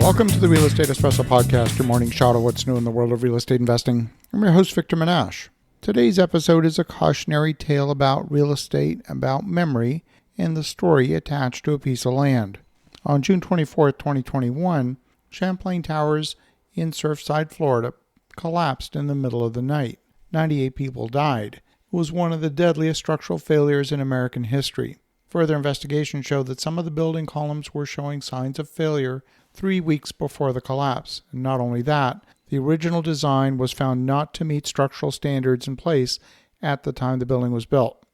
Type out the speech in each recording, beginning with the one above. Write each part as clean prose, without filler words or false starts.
Welcome to the Real Estate Espresso Podcast, your morning shot of what's new in the world of real estate investing. I'm your host, Victor Menasce. Today's episode is a cautionary tale about real estate, about memory, and the story attached to a piece of land. On June 24, 2021, Champlain Towers in Surfside, Florida, collapsed in the middle of the night. 98 people died. It was one of the deadliest structural failures in American history. Further investigation showed that some of the building columns were showing signs of failure 3 weeks before the collapse. And not only that, the original design was found not to meet structural standards in place at the time the building was built.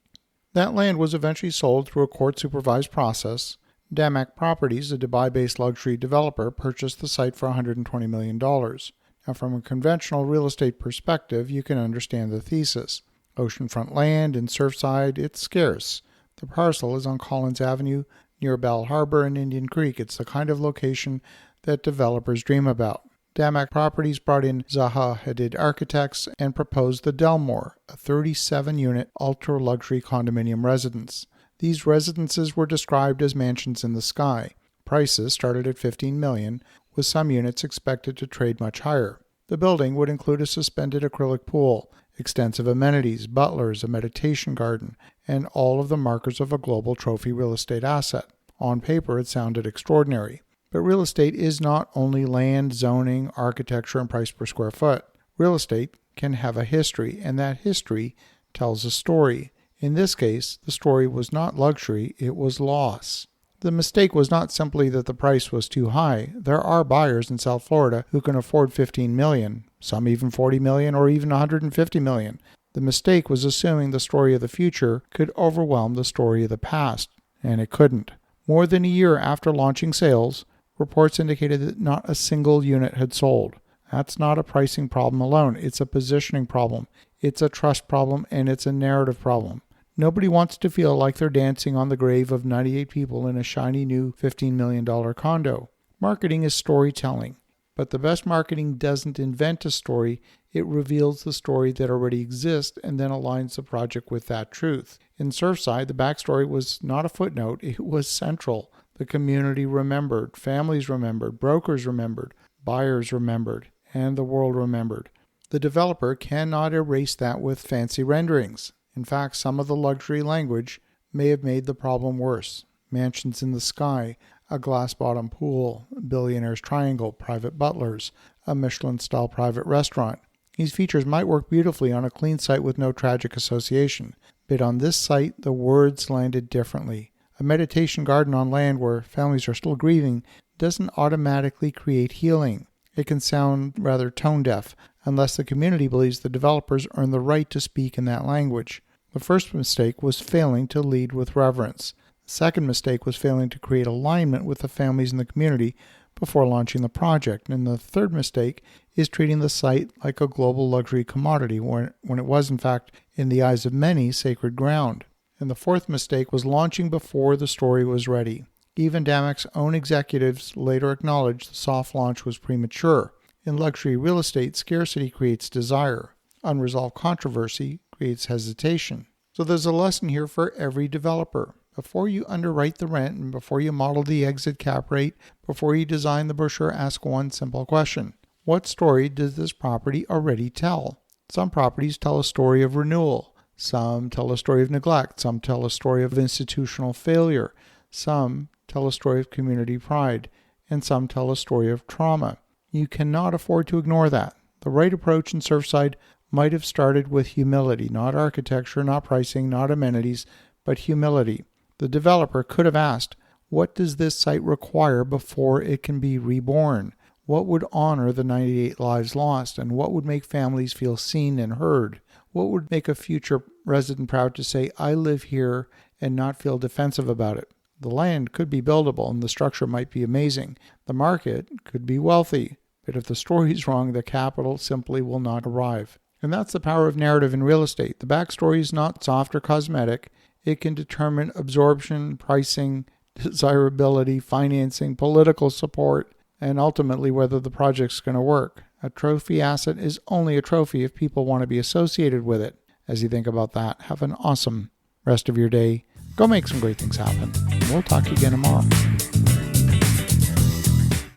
That land was eventually sold through a court-supervised process. DAMAC Properties, a Dubai-based luxury developer, purchased the site for $120 million. Now, from a conventional real estate perspective, you can understand the thesis. Oceanfront land in Surfside, it's scarce. The parcel is on Collins Avenue near Bell Harbor and Indian Creek. It's the kind of location that developers dream about. DAMAC Properties brought in Zaha Hadid Architects and proposed the Delmore, a 37-unit ultra-luxury condominium residence. These residences were described as mansions in the sky. Prices started at $15 million, with some units expected to trade much higher. The building would include a suspended acrylic pool, extensive amenities, butlers, a meditation garden, and all of the markers of a global trophy real estate asset. On paper, it sounded extraordinary. But real estate is not only land, zoning, architecture, and price per square foot. Real estate can have a history, and that history tells a story. In this case, the story was not luxury, it was loss. The mistake was not simply that the price was too high. There are buyers in South Florida who can afford $15 million, some even $40 million, or even $150 million. The mistake was assuming the story of the future could overwhelm the story of the past, and it couldn't. More than a year after launching sales, reports indicated that not a single unit had sold. That's not a pricing problem alone. It's a positioning problem. It's a trust problem, and it's a narrative problem. Nobody wants to feel like they're dancing on the grave of 98 people in a shiny new $15 million condo. Marketing is storytelling, but the best marketing doesn't invent a story. It reveals the story that already exists and then aligns the project with that truth. In Surfside, the backstory was not a footnote. It was central. The community remembered, families remembered, brokers remembered, buyers remembered, and the world remembered. The developer cannot erase that with fancy renderings. In fact, some of the luxury language may have made the problem worse. Mansions in the sky, a glass-bottom pool, billionaire's triangle, private butlers, a Michelin-style private restaurant. These features might work beautifully on a clean site with no tragic association, but on this site, the words landed differently. A meditation garden on land where families are still grieving doesn't automatically create healing. It can sound rather tone-deaf, unless the community believes the developers earn the right to speak in that language. The first mistake was failing to lead with reverence. The second mistake was failing to create alignment with the families in the community before launching the project. And the third mistake is treating the site like a global luxury commodity when it was, in fact, in the eyes of many, sacred ground. And the fourth mistake was launching before the story was ready. Even DAMAC's own executives later acknowledged the soft launch was premature. In luxury real estate, scarcity creates desire. Unresolved controversy creates hesitation. So there's a lesson here for every developer. Before you underwrite the rent and before you model the exit cap rate, before you design the brochure, ask one simple question. What story does this property already tell? Some properties tell a story of renewal. Some tell a story of neglect. Some tell a story of institutional failure. Some tell a story of community pride. And some tell a story of trauma. You cannot afford to ignore that. The right approach in Surfside might have started with humility, not architecture, not pricing, not amenities, but humility. The developer could have asked, what does this site require before it can be reborn? What would honor the 98 lives lost? And what would make families feel seen and heard? What would make a future resident proud to say, I live here, and not feel defensive about it? The land could be buildable and the structure might be amazing. The market could be wealthy. But if the story is wrong, the capital simply will not arrive. And that's the power of narrative in real estate. The backstory is not soft or cosmetic. It can determine absorption, pricing, desirability, financing, political support, and ultimately whether the project's going to work. A trophy asset is only a trophy if people want to be associated with it. As you think about that, have an awesome rest of your day. Go make some great things happen. We'll talk to you again tomorrow.